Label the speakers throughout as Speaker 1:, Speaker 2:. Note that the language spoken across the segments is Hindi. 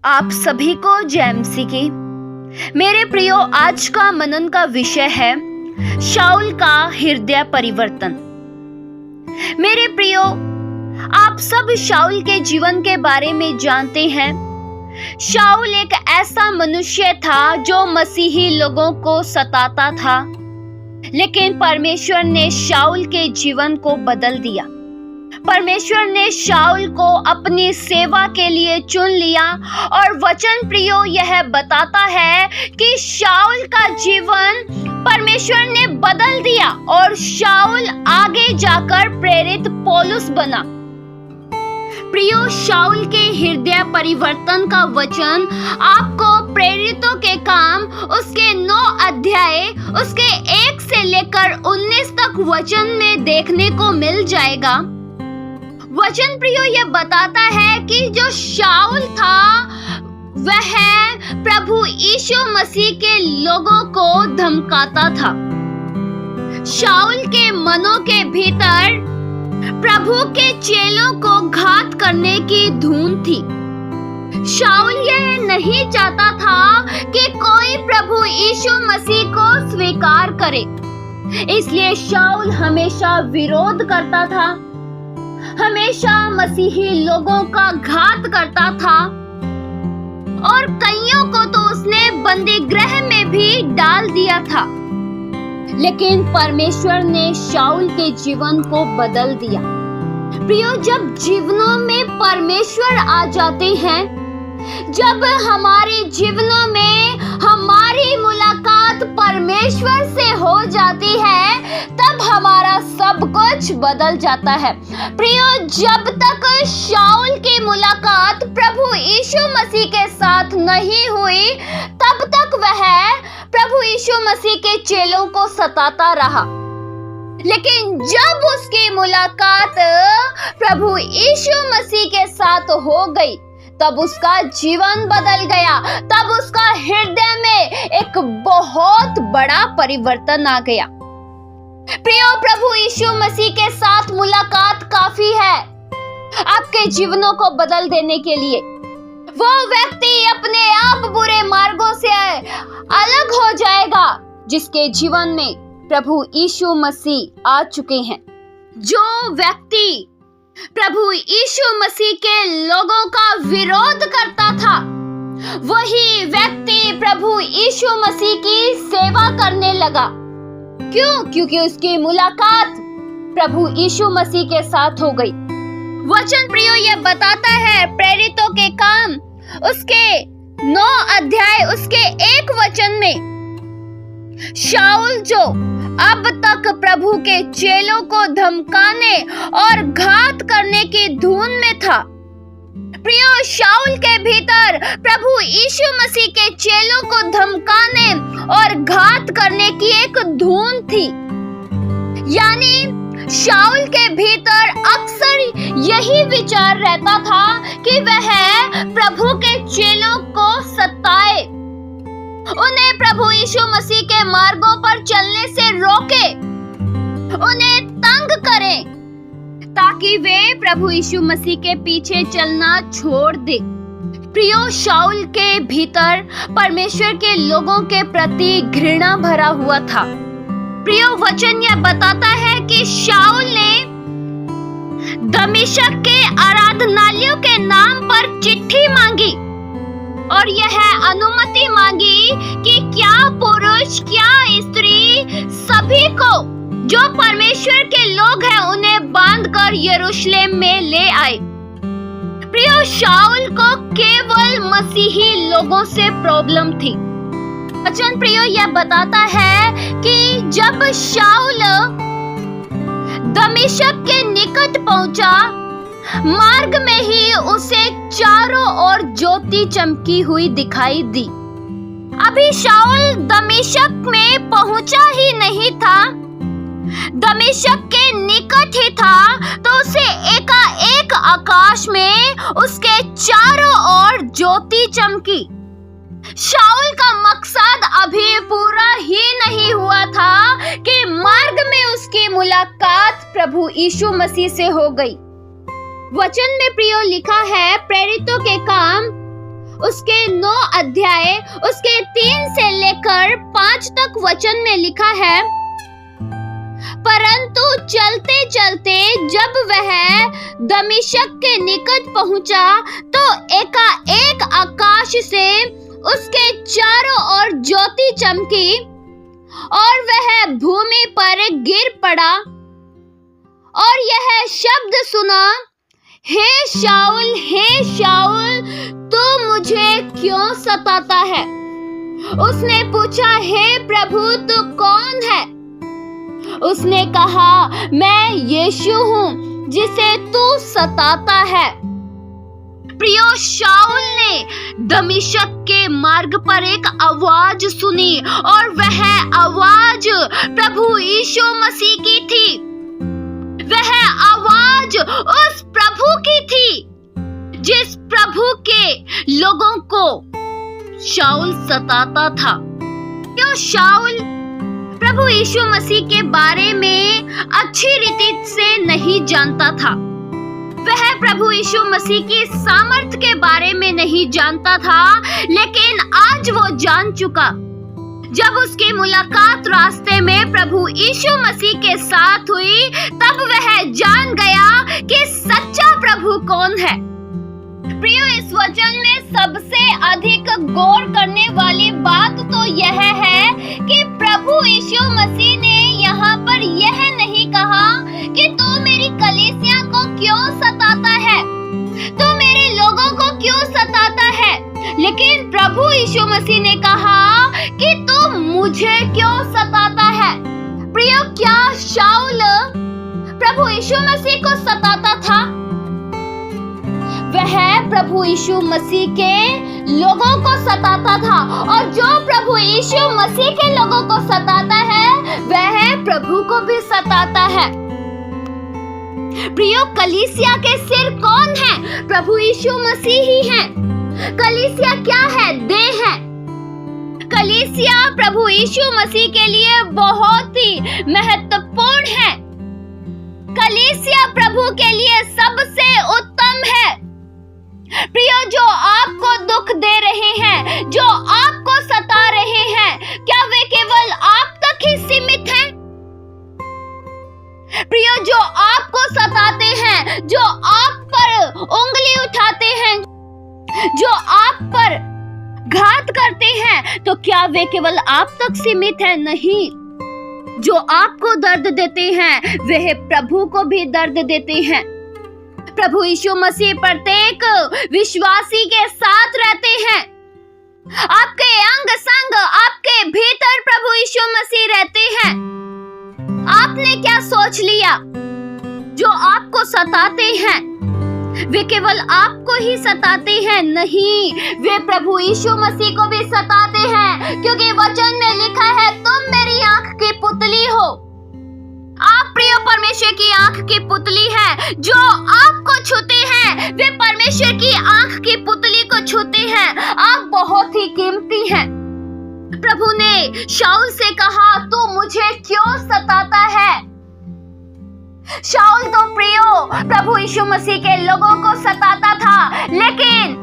Speaker 1: आप सभी को जय मसीह की। मेरे प्रियो, आज का मनन का विषय है शाऊल का हृदय परिवर्तन। मेरे प्रियो, आप सब शाऊल के जीवन के बारे में जानते हैं। शाऊल एक ऐसा मनुष्य था जो मसीही लोगों को सताता था, लेकिन परमेश्वर ने शाऊल के जीवन को बदल दिया। परमेश्वर ने शाऊल को अपनी सेवा के लिए चुन लिया और वचन प्रियो यह बताता है कि शाऊल का जीवन परमेश्वर ने बदल दिया और शाऊल आगे जाकर प्रेरित पौलुस बना। प्रियो, शाऊल के हृदय परिवर्तन का वचन आपको प्रेरितों के काम उसके 9 अध्याय उसके 1 से लेकर 19 तक वचन में देखने को मिल जाएगा। वचन प्रियो यह बताता है कि जो शाऊल था वह प्रभु यीशु मसीह के लोगों को धमकाता था। शाऊल के मनों के भीतर प्रभु के चेलों को घात करने की धुन थी। शाऊल यह नहीं चाहता था कि कोई प्रभु यीशु मसीह को स्वीकार करे, इसलिए शाऊल हमेशा विरोध करता था, हमेशा मसीही लोगों का घात करता था और कईयों को तो उसने बंदी गृह में भी डाल दिया था। लेकिन परमेश्वर ने शाऊल के जीवन को बदल दिया। प्रियो, जब जीवनों में परमेश्वर आ जाते हैं, जब हमारे जीवनों में हमारी मुलाकात परमेश्वर से हो जाती है, तब हमारा सब कुछ बदल जाता है। प्रियो, जब तक शाऊल की मुलाकात प्रभु यीशु मसीह के साथ नहीं हुई, तब तक वह प्रभु यीशु मसीह के चेलों को सताता रहा। लेकिन जब उसकी मुलाकात प्रभु यीशु मसीह के साथ हो गई, तब उसका जीवन बदल गया, तब उसका हृदय में एक बहुत बड़ा परिवर्तन आ गया। प्रियो, प्रभु यीशु मसीह के साथ मुलाकात काफी है आपके जीवनों को बदल देने के लिए। वो व्यक्ति अपने आप बुरे मार्गों से अलग हो जाएगा जिसके जीवन में प्रभु यीशु मसीह आ चुके हैं। जो व्यक्ति प्रभु यीशु मसीह के लोगों का विरोध करता था, वही व्यक्ति प्रभु यीशु मसीह की सेवा करने लगा। क्यों? क्योंकि उसकी मुलाकात प्रभु यीशु मसीह के साथ हो गई। वचन प्रियो यह बताता है प्रेरितों के काम उसके 9 अध्याय उसके 1 वचन में, शाऊल जो अब तक प्रभु के चेलों को धमकाने और घात करने की धुन में था। प्रियो, शाऊल के भीतर प्रभु यीशु मसीह के चेलों को धमकाने और घात करने की एक धुन थी। यानी शाऊल के भीतर अक्सर यही विचार रहता था कि वह प्रभु के चेलों को सताए, उन्हें प्रभु यीशु मसीह के मार्गों पर चलने से रोके, उन्हें तंग करें, ताकि वे प्रभु यीशु मसीह के पीछे चलना छोड़ दे। प्रियो, शाऊल के भीतर परमेश्वर के लोगों के प्रति घृणा भरा हुआ था। प्रियो, वचन यह बताता है कि शाऊल ने दमिश्क के आराधनालयों के नाम पर चिट्ठी मांगी और यह अनुमति मांगी कि क्या पुरुष क्या स्त्री सभी को जो परमेश्वर के लोग हैं उन्हें बांधकर यरूशलेम में ले आए। प्रियो, शाऊल को केवल मसीही लोगों से प्रॉब्लम थी। वचन प्रियो यह बताता है कि जब शाऊल दमिश्क के निकट पहुंचा, मार्ग में ही उसे चारों ओर ज्योति चमकी हुई दिखाई दी। अभी शाऊल दमिश्क में पहुंचा ही नहीं था, दमिश्क के निकट ही था, तो उसे एकाएक आकाश में उसके चारों ओर ज्योति चमकी। शाऊल का मकसद अभी पूरा ही नहीं हुआ था कि मार्ग में उसकी मुलाकात प्रभु यीशु मसीह से हो गई। वचन में प्रियो लिखा है प्रेरितों के काम उसके 9 अध्याय उसके 3 से लेकर 5 तक वचन में लिखा है, परंतु चलते चलते जब वह दमिश्क के निकट पहुंचा तो एकाएक आकाश से उसके चारों ओर ज्योति चमकी और वह भूमि पर गिर पड़ा और यह शब्द सुना, हे शाऊल, तू मुझे क्यों सताता है? उसने पूछा, हे प्रभु, तू कौन है? उसने कहा, मैं यीशु हूँ जिसे तू सताता है। प्रियो, शाऊल ने दमिश्क के मार्ग पर एक आवाज सुनी और वह आवाज प्रभु यीशु मसीह की थी। वह आवाज उस प्रभु की थी जिस प्रभु के लोगों को शाऊल सताता था। क्यों? शाऊल प्रभु यीशु मसीह के बारे में अच्छी रीति से नहीं जानता था। वह प्रभु यीशु मसीह की सामर्थ के बारे में नहीं जानता था, लेकिन आज वो जान चुका। जब उसकी मुलाकात रास्ते में प्रभु यीशु मसीह के साथ हुई, तब वह जान गया कि सच्चा प्रभु कौन है। प्रियो, इस वचन में सबसे अधिक गौर करने वाली बात तो यह है कि प्रभु यीशु मसीह ने यहाँ पर यह नहीं कहा कि तू मेरी कलीसिया को क्यों सताता है, तू मेरे लोगों को क्यों सताता है, लेकिन प्रभु यीशु मसीह ने कहा कि तू मुझे क्यों सताता है। प्रियो, क्या शाऊल प्रभु यीशु मसीह को सताता था? वह प्रभु यीशु मसीह के लोगों को सताता था, और जो प्रभु यीशु मसीह के लोगों को सताता है वह प्रभु को भी सताता है। प्रियो, कलीसिया के सिर कौन है? प्रभु यीशु मसीह ही है। कलीसिया क्या है? देह है। कलीसिया प्रभु यीशु मसीह के लिए बहुत ही महत्वपूर्ण है। कलीसिया प्रभु के लिए सबसे उत्तम है। प्रियो, जो आपको दुख दे रहे हैं, जो आपको सता रहे हैं, क्या वे केवल आप तक ही सीमित हैं? प्रियो, जो आपको सताते हैं, जो आप पर उंगली उठाते हैं, जो आप पर घात करते हैं, तो क्या वे केवल आप तक सीमित हैं? नहीं। जो आपको दर्द देते हैं वे प्रभु को भी दर्द देते हैं। प्रभु यीशु मसीह प्रत्येक विश्वासी के साथ रहते हैं। आपके अंग संग, आपके भीतर प्रभु यीशु मसीह रहते हैं। आपने क्या सोच लिया? जो आपको सताते हैं वे केवल आपको ही सताते हैं? नहीं, वे प्रभु यीशु मसीह को भी सताते हैं, क्योंकि वचन में लिखा है, तुम मेरी आंख की पुतली हो। आप प्रिय परमेश्वर की आंख की पुतली है। जो आपको छूते हैं वे परमेश्वर की आंख की पुतली को छूते हैं। आप बहुत ही कीमती हैं। प्रभु ने शाऊल से कहा, तू मुझे क्यों सताता है? शाऊल तो प्रियो प्रभु यीशु मसीह के लोगों को सताता था, लेकिन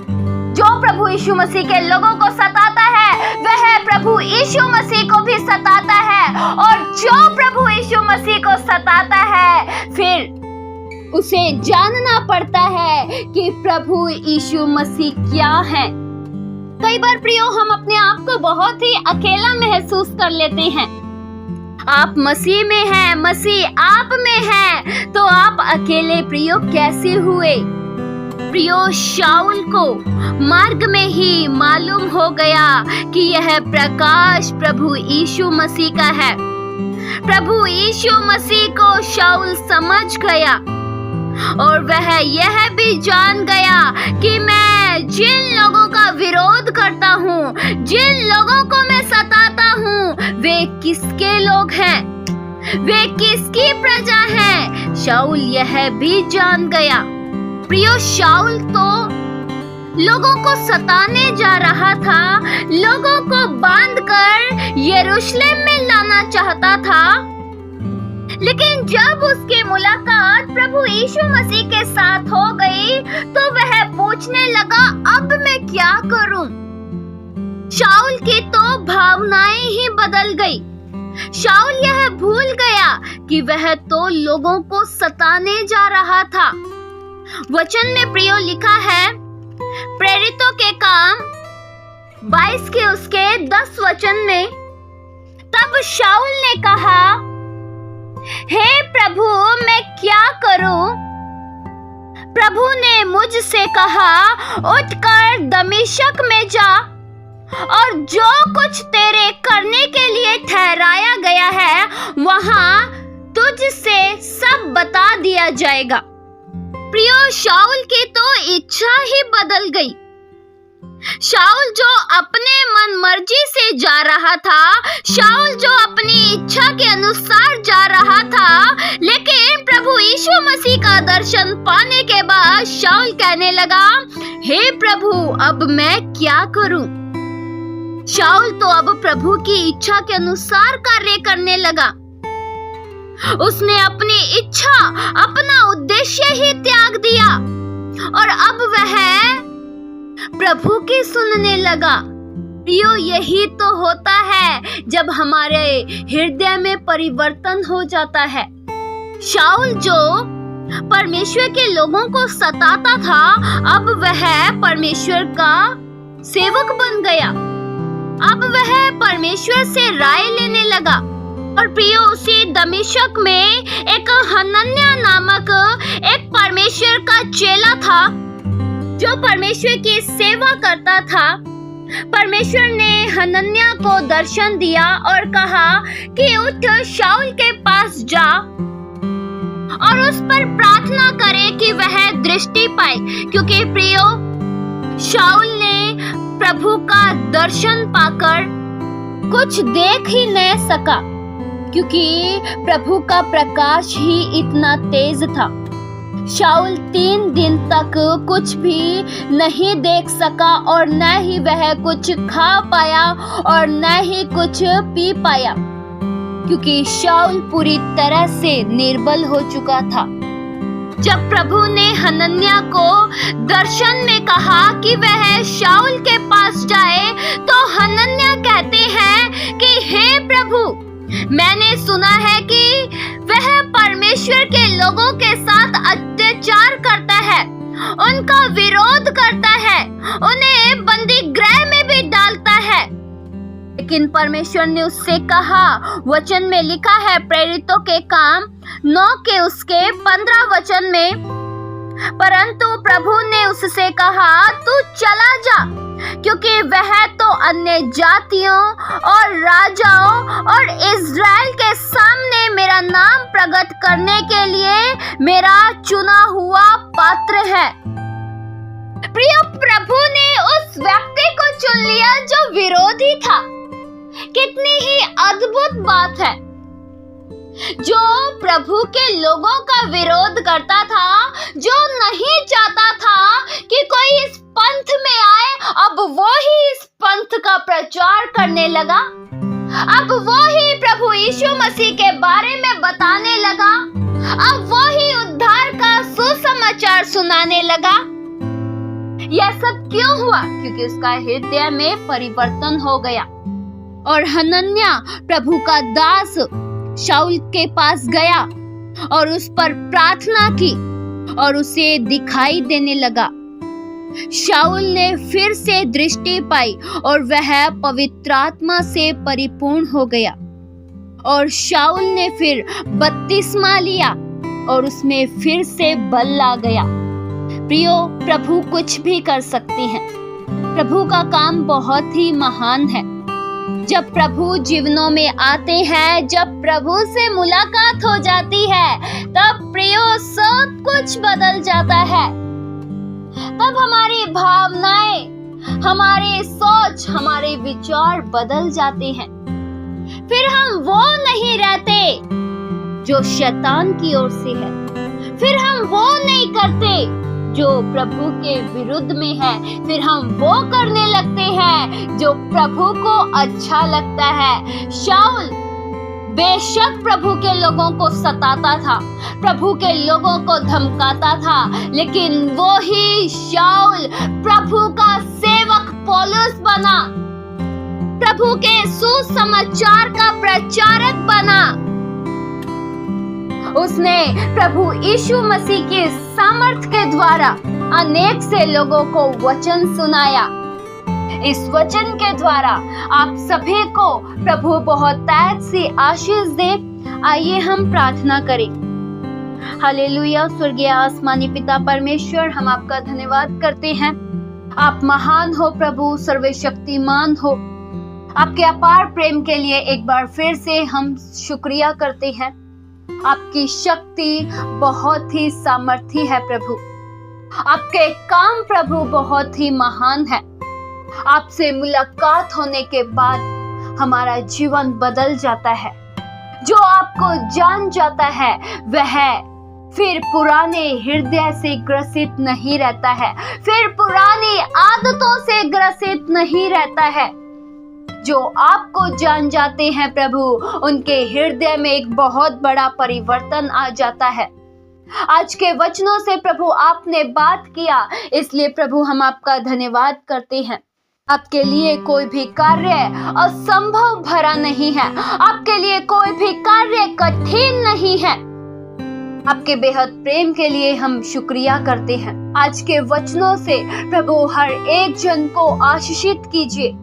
Speaker 1: जो प्रभु यीशु मसीह के लोगों को सताता है वह प्रभु यीशु मसीह को भी सताता है, और जो प्रभु यीशु मसीह को सताता है फिर उसे जानना पड़ता है कि प्रभु यीशु मसीह क्या है। कई बार प्रियो हम अपने आप को बहुत ही अकेला महसूस कर लेते हैं। आप मसीह में हैं, मसीह आप में है, तो आप अकेले प्रियो कैसे हुए? प्रियो, शाऊल को मार्ग में ही मालूम हो गया कि यह प्रकाश प्रभु यीशु मसीह का है। प्रभु यीशु मसीह को शाऊल समझ गया और वह यह भी जान गया कि मैं जिन लोगों का विरोध करता हूँ, जिन लोगों को मैं सताता हूँ, वे किसके लोग हैं, वे किसकी प्रजा हैं। शाऊल यह भी जान गया। प्रियो, शाऊल तो लोगों को सताने जा रहा था, लोगों को बांधकर यरूशलेम में लाना चाहता था, लेकिन जब उसकी मुलाकात प्रभु यीशु मसीह के साथ हो गई तो वह पूछने लगा, अब मैं क्या करूं? शाऊल की तो भावनाएं ही बदल गई। शाऊल यह भूल गया कि वह तो लोगों को सताने जा रहा था। वचन में प्रियो लिखा है, प्रेरितों के काम 22 के उसके 10 वचन में, तब शाऊल ने कहा, हे प्रभु मैं क्या करूं? प्रभु ने मुझसे कहा, उठकर दमिश्क में जा और जो कुछ तेरे करने के लिए ठहराया गया है वहां तुझसे सब बता दिया जाएगा। प्रियो, शाऊल की तो इच्छा ही बदल गई। शाऊल जो अपने मन मर्जी से जा रहा था, शाऊल जो अपनी इच्छा के अनुसार जा रहा था, लेकिन प्रभु यीशु मसीह का दर्शन पाने के बाद शाऊल कहने लगा, हे प्रभु अब मैं क्या करूं? शाऊल तो अब प्रभु की इच्छा के अनुसार कार्य करने लगा। उसने अपनी इच्छा, अपना उद्देश्य ही त्याग दिया और अब वह प्रभु की सुनने लगा। प्रियो, यही तो होता है जब हमारे हृदय में परिवर्तन हो जाता है। शाऊल जो परमेश्वर के लोगों को सताता था, अब वह परमेश्वर का सेवक बन गया। अब वह परमेश्वर से राय लेने लगा। और प्रियो, उसी दमिश्क में एक हनन्याह नामक एक परमेश्वर का चेला था जो परमेश्वर की सेवा करता था। परमेश्वर ने हनन्याह को दर्शन दिया और कहा कि उठ शाऊल के पास जा और उस पर प्रार्थना करे कि वह दृष्टि पाए, क्योंकि प्रियो शाऊल ने प्रभु का दर्शन पाकर कुछ देख ही नहीं सका, क्योंकि प्रभु का प्रकाश ही इतना तेज था। शाऊल 3 दिन तक कुछ भी नहीं देख सका और न ही वह कुछ खा पाया और न ही कुछ पी पाया, क्योंकि शाऊल पूरी तरह से निर्बल हो चुका था। जब प्रभु ने हनन्याह को दर्शन में कहा कि वह शाऊल के पास जाए, तो हनन्याह कहते हैं कि हे प्रभु, मैंने सुना है कि वह परमेश्वर के लोगों के साथ अत्याचार करता है, उनका विरोध करता है, उन्हें बंदी गृह में भी डालता है। लेकिन परमेश्वर ने उससे कहा, वचन में लिखा है प्रेरितों के काम 9 के उसके 15 वचन में, परंतु प्रभु ने उससे कहा, तू चला जा, क्योंकि वह तो अन्य जातियों और राजाओं और इज़राइल के सामने मेरा नाम प्रकट करने के लिए मेरा चुना हुआ पात्र है। प्रिय, प्रभु ने उस व्यक्ति को चुन लिया जो विरोधी था। कितनी ही अद्भुत बात है। जो प्रभु के लोगों का विरोध करता था, जो नहीं चाहता था कि कोई इस पंथ में आए, अब वो ही इस पंथ का प्रचार करने लगा। अब वो ही प्रभु यीशु मसीह के बारे में बताने लगा। अब वो ही उद्धार का सुसमाचार सुनाने लगा। यह सब क्यों हुआ? क्योंकि उसका हृदय में परिवर्तन हो गया। और हनन्याह प्रभु का दास शाऊल के पास गया और उस पर प्रार्थना की और उसे दिखाई देने लगा। शाऊल ने फिर से दृष्टि पाई और वह पवित्र आत्मा से परिपूर्ण हो गया। और शाऊल ने फिर बपतिस्मा लिया और उसमें फिर से बल आ गया। प्रियो, प्रभु कुछ भी कर सकते हैं। प्रभु का काम बहुत ही महान है। जब प्रभु जीवनों में आते हैं, जब प्रभु से मुलाकात हो जाती है, तब प्रियो सब कुछ बदल जाता है। तब हमारी भावनाएं, हमारे सोच, हमारे विचार बदल जाते हैं। फिर हम वो नहीं रहते जो शैतान की ओर से है। फिर हम वो नहीं करते जो प्रभु के विरुद्ध में है। फिर हम वो करने लगते हैं जो प्रभु को अच्छा लगता है। शाऊल बेशक प्रभु के लोगों को सताता था, प्रभु के लोगों को धमकाता था, लेकिन वो ही शाऊल प्रभु का सेवक पौलुस बना, प्रभु के सुसमाचार का प्रचारक बना। उसने प्रभु यीशु मसीह के सामर्थ के द्वारा अनेक से लोगों को वचन सुनाया। इस वचन के द्वारा आप सभी को प्रभु बहुत ताज सी आशीष दे। आइए हम प्रार्थना करें। हालेलुया। स्वर्गीय आसमानी पिता परमेश्वर, हम आपका धन्यवाद करते हैं। आप महान हो प्रभु, सर्वशक्तिमान हो। आपके अपार प्रेम के लिए एक बार फिर से हम शुक्रिया करते हैं। आपकी शक्ति बहुत ही सामर्थी है प्रभु। आपके काम प्रभु बहुत ही महान है। आपसे मुलाकात होने के बाद हमारा जीवन बदल जाता है। जो आपको जान जाता है वह फिर पुराने हृदय से ग्रसित नहीं रहता है, फिर पुरानी आदतों से ग्रसित नहीं रहता है। जो आपको जान जाते हैं प्रभु, उनके हृदय में एक बहुत बड़ा परिवर्तन आ जाता है। आज के वचनों से प्रभु आपने बात किया, इसलिए प्रभु हम आपका धन्यवाद करते हैं। आपके लिए कोई भी कार्य असंभव भरा नहीं है, आपके लिए कोई भी कार्य कठिन नहीं है। आपके बेहद प्रेम के लिए हम शुक्रिया करते हैं। आज के वचनों से प्रभु हर एक जन को आशीषित कीजिए।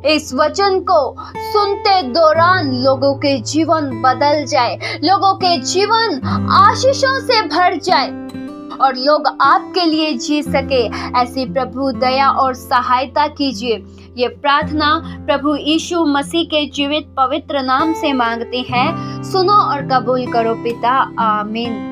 Speaker 1: इस वचन को सुनते दौरान लोगों के जीवन बदल जाए, लोगों के जीवन आशीषों से भर जाए और लोग आपके लिए जी सके। ऐसी प्रभु दया और सहायता कीजिए। ये प्रार्थना प्रभु यीशु मसीह के जीवित पवित्र नाम से मांगते हैं। सुनो और कबूल करो पिता। आमीन।